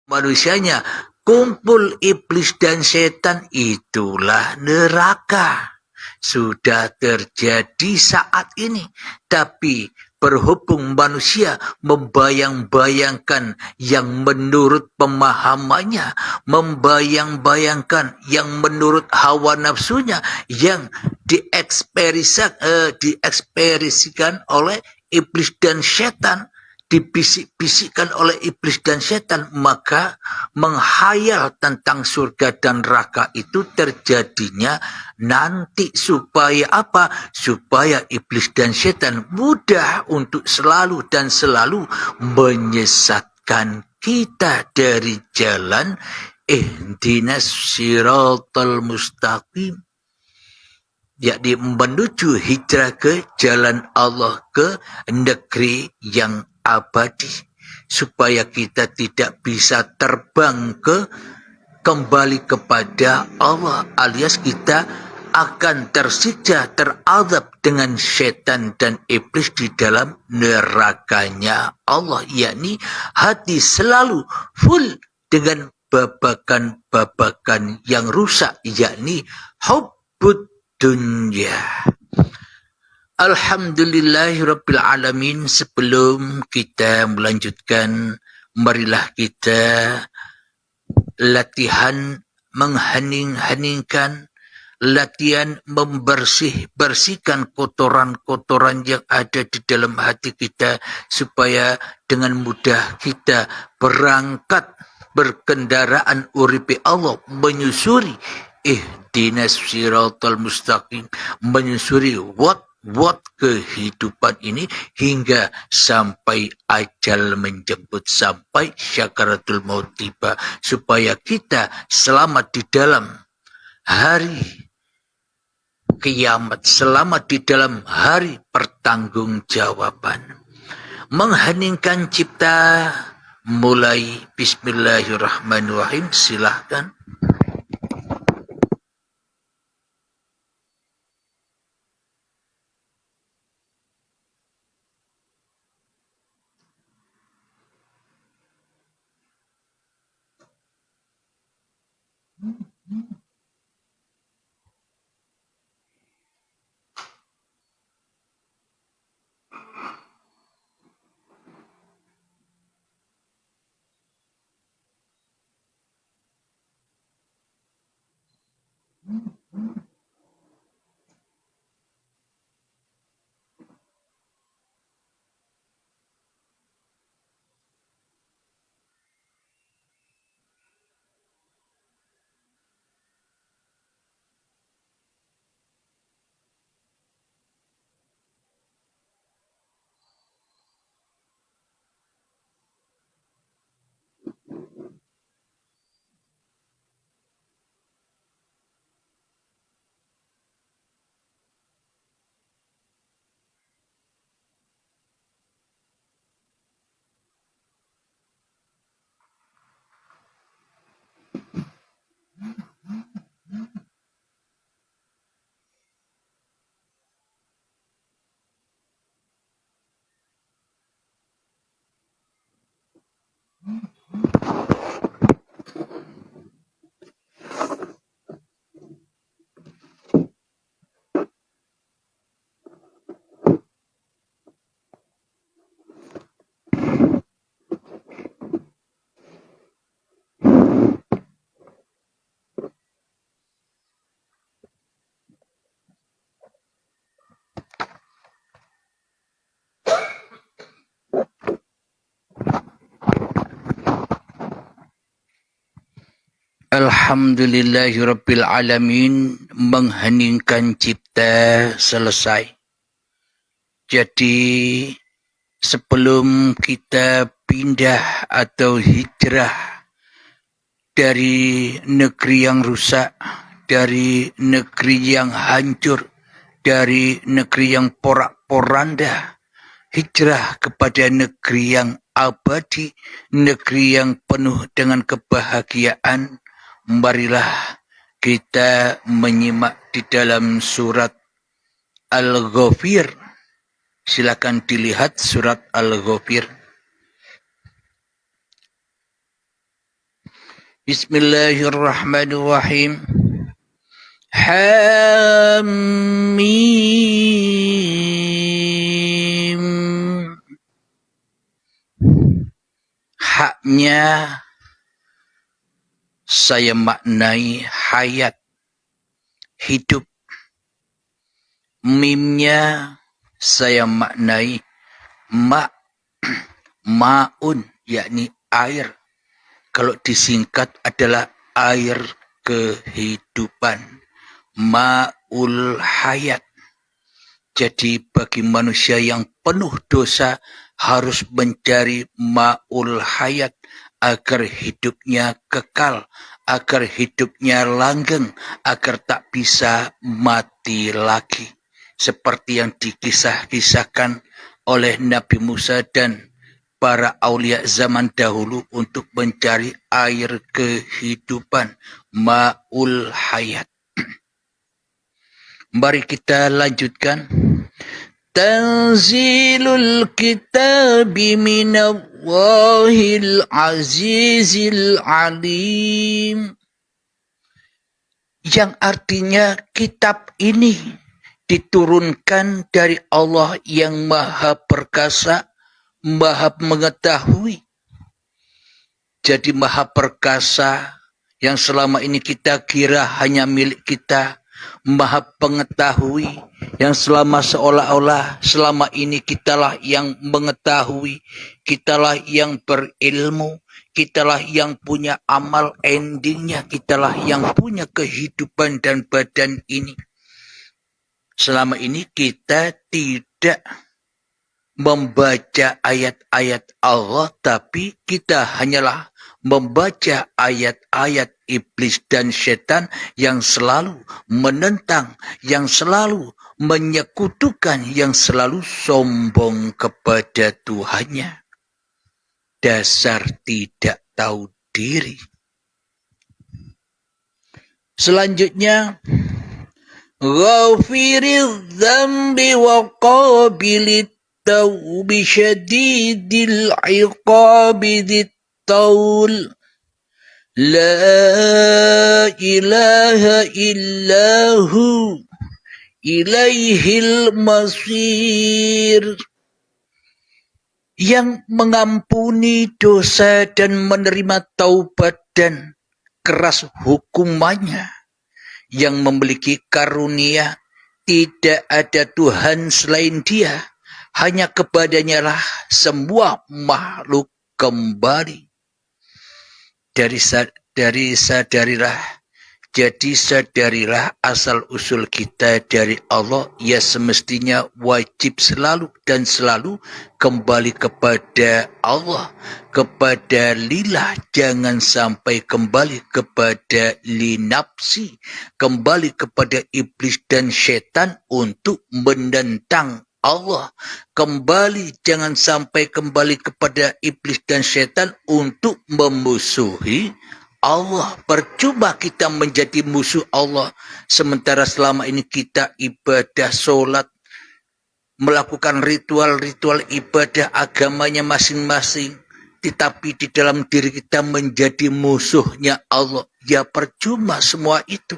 manusianya, kumpul iblis dan setan, itulah neraka. Sudah terjadi saat ini. Tapi berhubung manusia membayang-bayangkan yang menurut pemahamannya, membayang-bayangkan yang menurut hawa nafsunya, yang diekspresikan oleh iblis dan setan, dibisik-bisikkan oleh iblis dan setan, maka menghayal tentang surga dan neraka itu terjadinya nanti. Supaya apa? Supaya iblis dan setan mudah untuk selalu dan selalu menyesatkan kita dari jalan ihdinas siratal mustaqim, yakni menuju hijrah ke jalan Allah, ke negeri yang abadi, supaya kita tidak bisa terbang kembali kepada Allah, alias kita akan tersiksa, terazab dengan setan dan iblis di dalam nerakanya Allah, yakni hati selalu full dengan babakan-babakan yang rusak, yakni hubbud dunya. Alhamdulillahirabbil alamin. Sebelum kita melanjutkan, marilah kita latihan menghening-heningkan, latihan membersihkan kotoran-kotoran yang ada di dalam hati kita, supaya dengan mudah kita berangkat berkendaraan uripi Allah, menyusuri ihdinas siratal mustaqim, menyusuri what kehidupan ini hingga sampai ajal menjemput, sampai syakaratul maut tiba, supaya kita selamat di dalam hari kiamat, selamat di dalam hari pertanggungjawaban. Mengheningkan cipta, mulai bismillahirrahmanirrahim. Silahkan. Alhamdulillahirabbil alamin. Mengheningkan cipta selesai. Jadi sebelum kita pindah atau hijrah dari negeri yang rusak, dari negeri yang hancur, dari negeri yang porak-poranda, hijrah kepada negeri yang abadi, negeri yang penuh dengan kebahagiaan, marilah kita menyimak di dalam surat Al-Ghafir. Silakan dilihat surat Al-Ghafir. Bismillahirrahmanirrahim. Hamim. Haknya saya maknai hayat, hidup. Mimnya saya maknai ma'un, yakni air. Kalau disingkat adalah air kehidupan. Ma'ul hayat. Jadi bagi manusia yang penuh dosa harus mencari ma'ul hayat agar hidupnya kekal, agar hidupnya langgeng, agar tak bisa mati lagi. Seperti yang dikisah-kisahkan oleh Nabi Musa dan para aulia zaman dahulu untuk mencari air kehidupan, ma'ul hayat. Mari kita lanjutkan. Tanzilul kitabi minallahil azizil alim. Yang artinya kitab ini diturunkan dari Allah yang maha perkasa, maha mengetahui. Jadi maha perkasa yang selama ini kita kira hanya milik kita, maha pengetahui yang seolah-olah selama ini kitalah yang mengetahui, kitalah yang berilmu, kitalah yang punya amal, endingnya kitalah yang punya kehidupan dan badan ini. Selama ini kita tidak membaca ayat-ayat Allah, tapi kita hanyalah membaca ayat-ayat iblis dan setan yang selalu menentang, yang selalu menyekutukan, yang selalu sombong kepada Tuhannya. Dasar tidak tahu diri. Selanjutnya, ghafiriz dzambi wa qabilit taubi syadidil iqabi dit-taul. La ilaha illahu ilaihil masir. Yang mengampuni dosa dan menerima taubat dan keras hukumannya. Yang memiliki karunia, tidak ada Tuhan selain Dia. Hanya kepadanya lah semua makhluk kembali. Sadarilah asal usul kita dari Allah, ya semestinya wajib selalu dan selalu kembali kepada Allah, kepada lillah, jangan sampai kembali kepada linapsi, kembali kepada iblis dan setan untuk menentang Allah. Kembali, jangan sampai kembali kepada iblis dan setan untuk memusuhi Allah. Percuma kita menjadi musuh Allah, sementara selama ini kita ibadah, sholat, melakukan ritual-ritual ibadah agamanya masing-masing, tetapi di dalam diri kita menjadi musuhnya Allah. Ya percuma semua itu.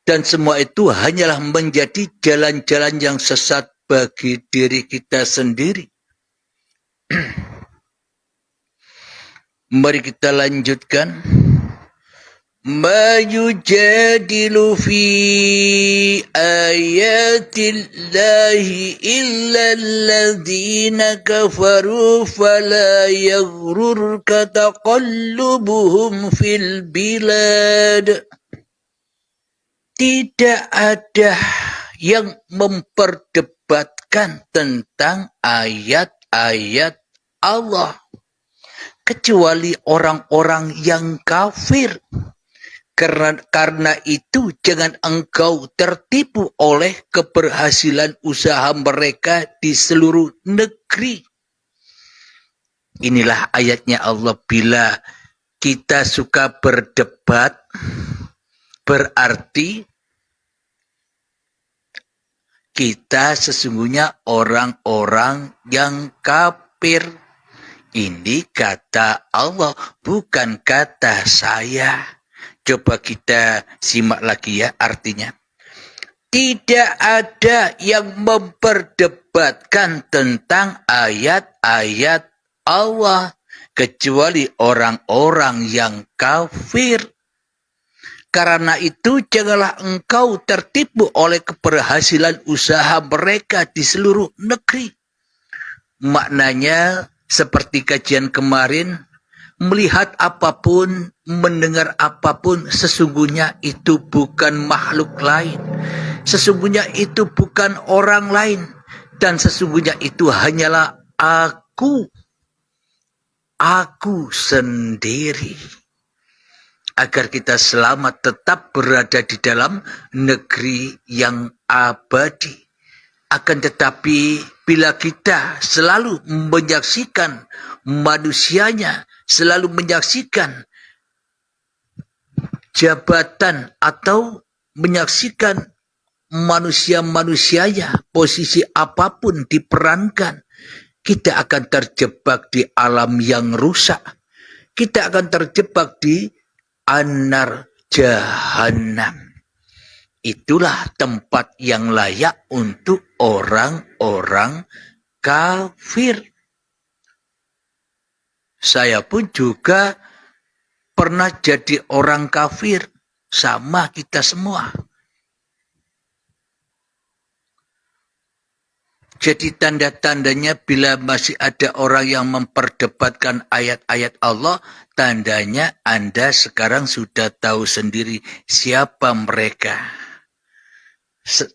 Dan semua itu hanyalah menjadi jalan-jalan yang sesat bagi diri kita sendiri. Mari kita lanjutkan. Ma yujadilu fi ayatillahi illa alladhina kafaru fala yaghrurka taqallubuhum fil bilad. Tidak ada yang memperdebatkan tentang ayat-ayat Allah kecuali orang-orang yang kafir. Karena itu jangan engkau tertipu oleh keberhasilan usaha mereka di seluruh negeri. Inilah ayatnya Allah. Bila kita suka berdebat, berarti kita sesungguhnya orang-orang yang kafir, Ini kata Allah, bukan kata saya. Coba kita simak lagi ya artinya. Tidak ada yang memperdebatkan tentang ayat-ayat Allah kecuali orang-orang yang kafir. Karena itu janganlah engkau tertipu oleh keberhasilan usaha mereka di seluruh negeri. Maknanya seperti kajian kemarin, melihat apapun, mendengar apapun, sesungguhnya itu bukan makhluk lain. Sesungguhnya itu bukan orang lain. Dan sesungguhnya itu hanyalah aku sendiri. Agar kita selamat tetap berada di dalam negeri yang abadi. Akan tetapi bila kita selalu menyaksikan manusianya, selalu menyaksikan jabatan atau menyaksikan manusia-manusianya, posisi apapun diperankan, kita akan terjebak di alam yang rusak. Kita akan terjebak di anar jahanam. Itulah tempat yang layak untuk orang-orang kafir. Saya pun juga pernah jadi orang kafir. Sama kita semua. Jadi tanda-tandanya bila masih ada orang yang memperdebatkan ayat-ayat Allah, tandanya Anda sekarang sudah tahu sendiri siapa mereka.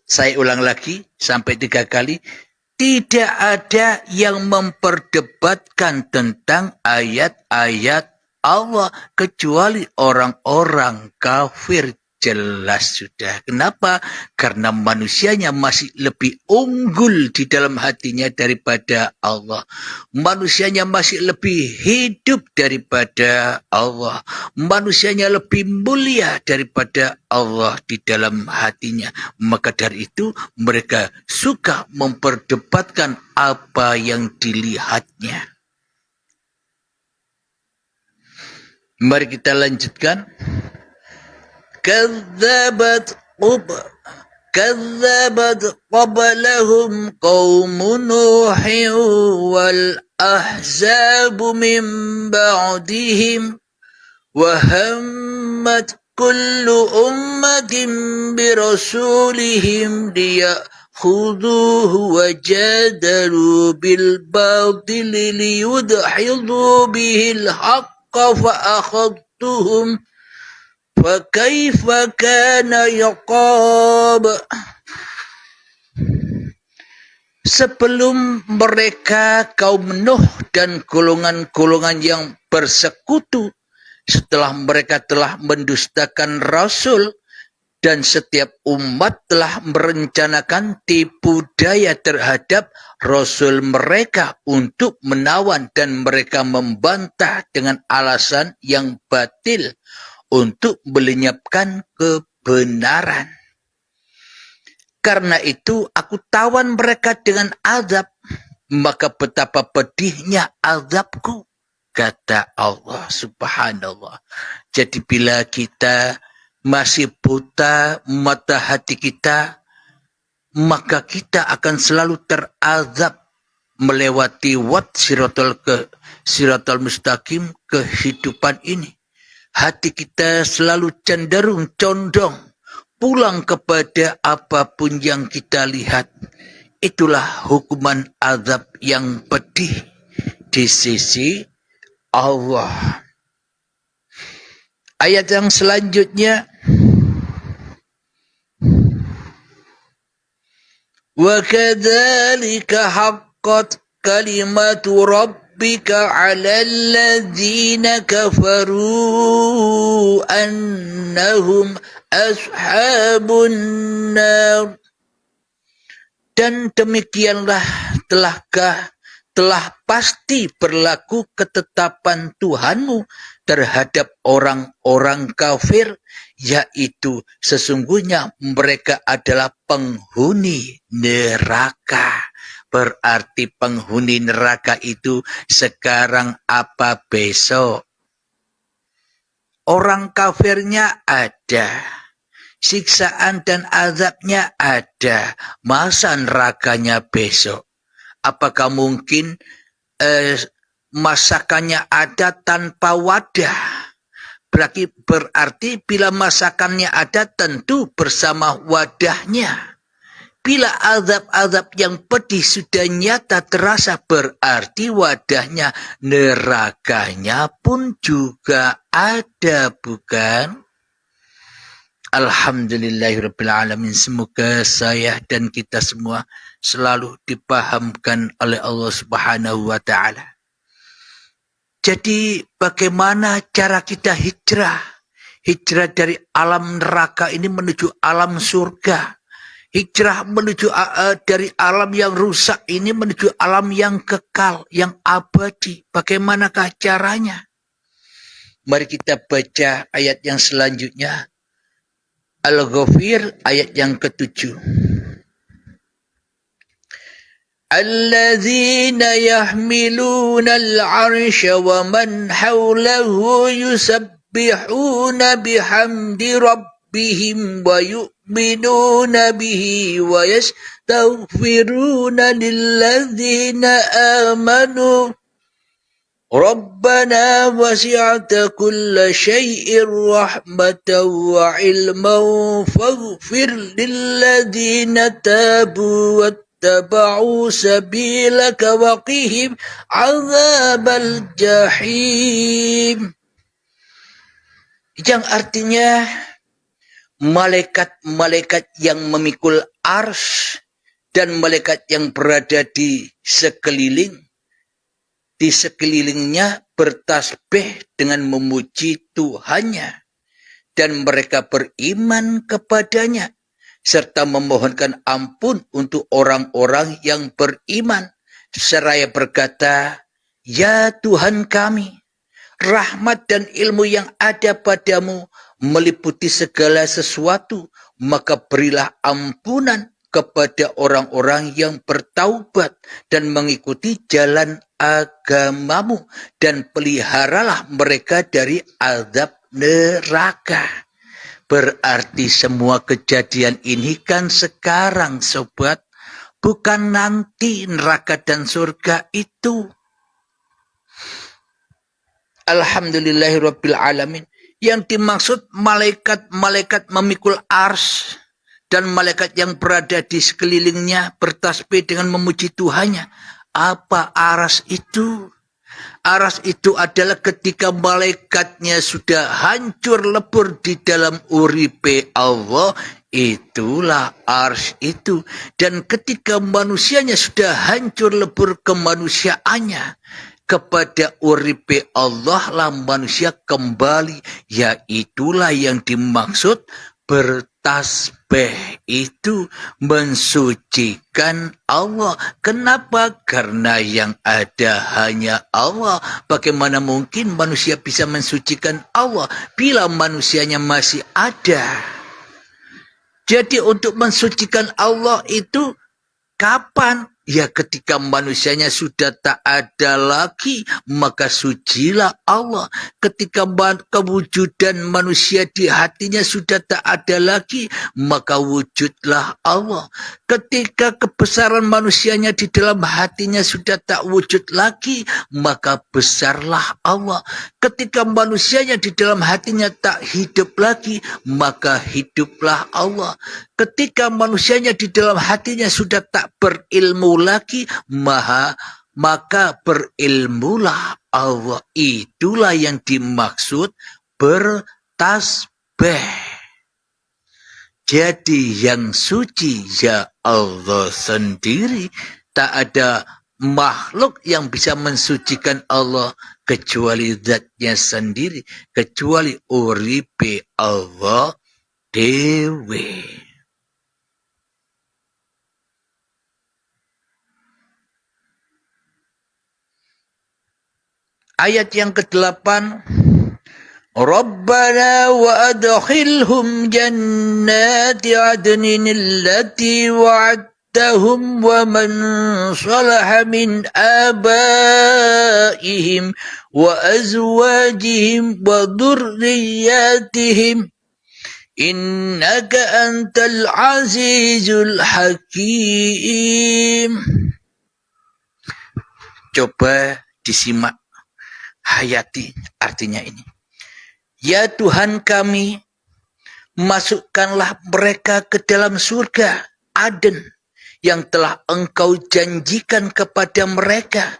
Saya ulang lagi sampai 3 kali. Tidak ada yang memperdebatkan tentang ayat-ayat Allah kecuali orang-orang kafir. Jelas sudah. Kenapa? Karena manusianya masih lebih unggul di dalam hatinya daripada Allah. Manusianya masih lebih hidup daripada Allah. Manusianya lebih mulia daripada Allah di dalam hatinya. Maka dari itu mereka suka memperdebatkan apa yang dilihatnya. Mari kita lanjutkan. كذبت قبلهم قوم نوح والأحزاب من بعدهم وهمت كل أمة برسولهم ليأخذوه وجادلوا بالباطل ليدحضوا به الحق فأخذتهم فَكَيْفَ كَانَ عِقَابِ. Sebelum mereka kaum Nuh dan golongan-golongan yang bersekutu, setelah mereka telah mendustakan Rasul, dan setiap umat telah merencanakan tipu daya terhadap Rasul mereka untuk menawan, dan mereka membantah dengan alasan yang batil untuk melenyapkan kebenaran. Karena itu aku tawan mereka dengan azab, maka betapa pedihnya azabku, kata Allah subhanallah. Jadi bila kita masih buta mata hati kita, maka kita akan selalu terazab melewati siratal mustaqim kehidupan ini. Hati kita selalu cenderung condong pulang kepada apapun yang kita lihat. Itulah hukuman azab yang pedih di sisi Allah. Ayat yang selanjutnya, wa kadzalika haqqat kalimatu rabbika 'alal ladzina kafaru annahum ashabun nar. Dan demikianlah telah pasti berlaku ketetapan Tuhanmu terhadap orang-orang kafir, yaitu sesungguhnya mereka adalah penghuni neraka. Berarti penghuni neraka itu sekarang apa besok? Orang kafirnya ada. Siksaan dan azabnya ada. Masa nerakanya besok? Apakah mungkin masakannya ada tanpa wadah? Berarti bila masakannya ada tentu bersama wadahnya. Bila azab-azab yang pedih sudah nyata terasa berarti wadahnya nerakanya pun juga ada, bukan? Alhamdulillahirrabbilalamin. Semoga saya dan kita semua selalu dipahamkan oleh Allah Subhanahu wa ta'ala. Jadi bagaimana cara kita hijrah? Hijrah dari alam neraka ini menuju alam surga. Hijrah menuju dari alam yang rusak ini menuju alam yang kekal, yang abadi. Bagaimanakah caranya? Mari kita baca ayat yang selanjutnya. Al-Ghafir ayat yang ke-7. Alladzina yahmiluna al-arsha wa man hawlahu yusabbihuna bihamdi rabbihim wa yu'minuna bihi wa yastaghfiruna lilladzina amanu Rabbana wasi'ata kulla syai'in rahmatan wa ilman faghfir lilladzina tabu wattaba'u sabilaka wa qihim 'adzabal jahim. Yang artinya malaikat-malaikat yang memikul arsy dan malaikat yang berada di sekelilingnya bertasbih dengan memuji Tuhannya dan mereka beriman kepadanya serta memohonkan ampun untuk orang-orang yang beriman seraya berkata, ya Tuhan kami, rahmat dan ilmu yang ada padamu meliputi segala sesuatu, maka berilah ampunan kepada orang-orang yang bertaubat dan mengikuti jalan agamamu dan peliharalah mereka dari azab neraka. Berarti semua kejadian ini kan sekarang, sobat, bukan nanti neraka dan surga itu. Alhamdulillahirrabbilalamin. Yang dimaksud malaikat-malaikat memikul arsy dan malaikat yang berada di sekelilingnya bertasbih dengan memuji Tuhannya. Apa aras itu? Aras itu adalah ketika malaikatnya sudah hancur lebur di dalam uripe Allah, itulah ars itu. Dan ketika manusianya sudah hancur lebur kemanusiaannya, kepada uripe Allah lah manusia kembali. Yaitulah yang dimaksud bertasbih itu mensucikan Allah. Kenapa? Karena yang ada hanya Allah. Bagaimana mungkin manusia bisa mensucikan Allah bila manusianya masih ada? Jadi untuk mensucikan Allah itu kapan? Ya ketika manusianya sudah tak ada lagi, maka sucilah Allah. Ketika kewujudan manusia di hatinya sudah tak ada lagi, maka wujudlah Allah. Ketika kebesaran manusianya di dalam hatinya sudah tak wujud lagi, maka besarlah Allah. Ketika manusianya di dalam hatinya tak hidup lagi, maka hiduplah Allah. Ketika manusianya di dalam hatinya sudah tak berilmu lagi, maka berilmulah Allah. Itulah yang dimaksud bertasbih. Jadi yang suci ya Allah sendiri. Tak ada makhluk yang bisa mensucikan Allah kecuali zatnya sendiri, kecuali uripe Allah dewe. Ayat yang ke-8, Rabbana wa adkhilhum jannati adnin allati wa'adtahum أمواتهم ومن صلح من آبائهم وأزواجهم وذرياتهم إنك أنت العزيز الحكيم. Coba disimak, hayati artinya ini. Ya Tuhan kami, masukkanlah mereka ke dalam surga Aden yang telah Engkau janjikan kepada mereka,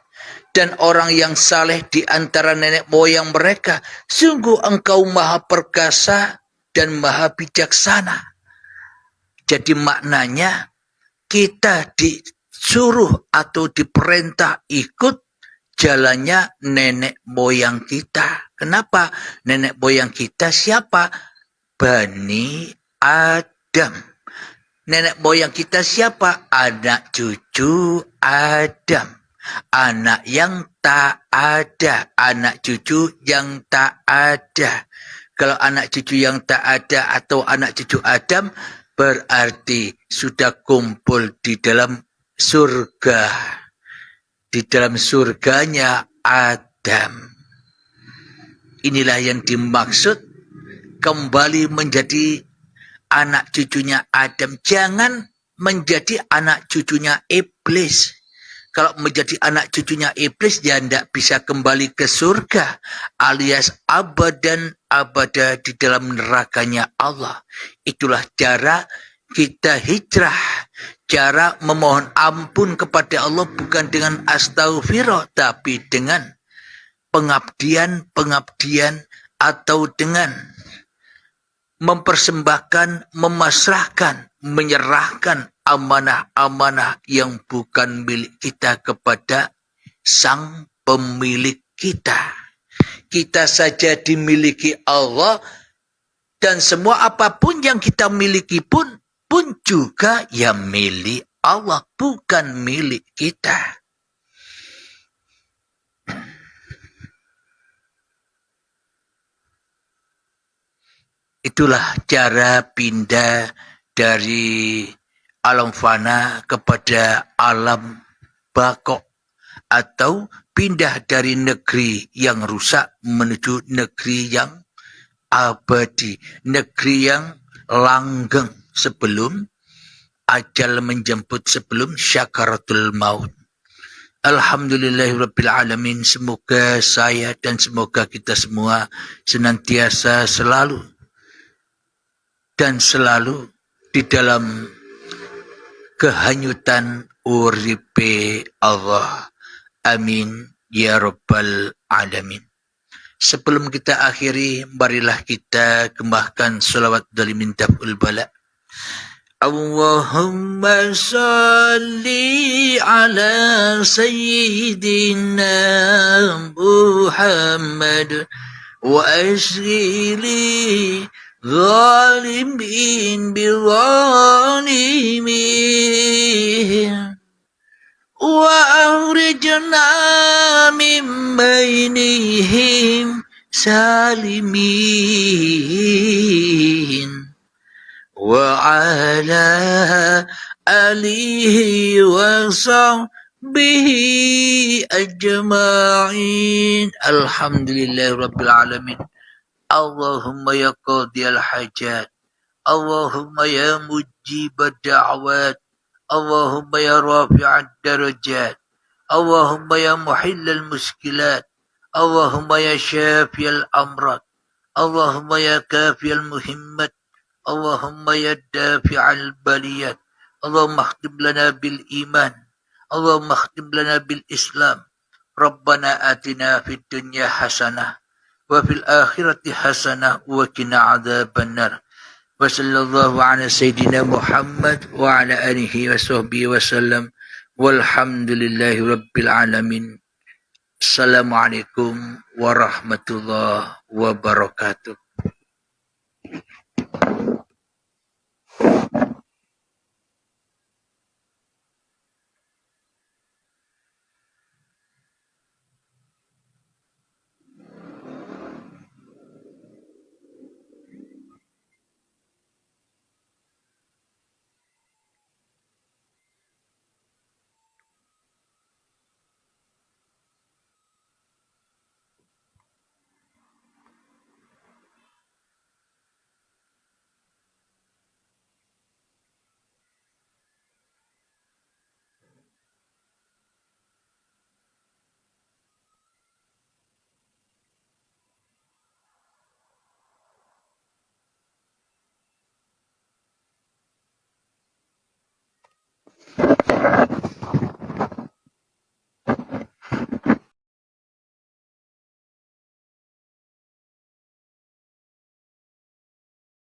dan orang yang saleh di antara nenek moyang mereka. Sungguh Engkau maha perkasa dan maha bijaksana. Jadi maknanya kita disuruh atau diperintah ikut jalannya nenek moyang kita. Kenapa? Nenek moyang kita siapa? Bani Adam. Nenek moyang kita siapa? Anak cucu Adam. Anak yang tak ada. Anak cucu yang tak ada. Kalau anak cucu yang tak ada atau anak cucu Adam, berarti sudah kumpul di dalam surga. Di dalam surganya Adam. Inilah yang dimaksud kembali menjadi anak cucunya Adam. Jangan menjadi anak cucunya iblis. Kalau menjadi anak cucunya iblis, dia tidak bisa kembali ke surga, alias abadan abada di dalam nerakanya Allah. Itulah cara kita hijrah. Cara memohon ampun kepada Allah bukan dengan astaghfirullah, tapi dengan pengabdian atau dengan mempersembahkan, memasrahkan, menyerahkan amanah-amanah yang bukan milik kita kepada sang pemilik kita. Kita saja dimiliki Allah, dan semua apapun yang kita miliki pun juga ya milik Allah, bukan milik kita. Itulah cara pindah dari alam fana kepada alam baqo, atau pindah dari negeri yang rusak menuju negeri yang abadi, negeri yang langgeng sebelum ajal menjemput, sebelum syakaratul maut. Alhamdulillahirrabbilalamin. Semoga saya dan semoga kita semua senantiasa selalu di dalam kehanyutan uripe Allah. Amin ya rabbal alamin. Sebelum kita akhiri, marilah kita gembahkan salawat dari mintaful bala. Allahumma salli ala sayyidina Muhammad wa asghili ظالمين بظالمين وأخرجنا من بينهم سالمين وعلى آله وصحبه أجمعين. الحمد لله رب العالمين. Allahumma ya qadiyal hajat, Allahumma ya mujibad da'wat, Allahumma ya rafi'ad darajat, Allahumma ya muhillal muskilat, Allahumma ya syafiyal amrat, Allahumma ya kafiyal muhimmat, Allahumma ya dafi'al baliyat. Allahumma akhtim lana bil iman, Allahumma akhtim lana bil islam. Rabbana atina fid dunya hasanah wa fil akhirati hasanah wa qina adzabannar. Wa sallallahu ala sayyidina Muhammad wa ala alihi wa sahbihi wa sallam. Walhamdulillahi rabbil alamin. Assalamualaikum warahmatullahi wabarakatuh.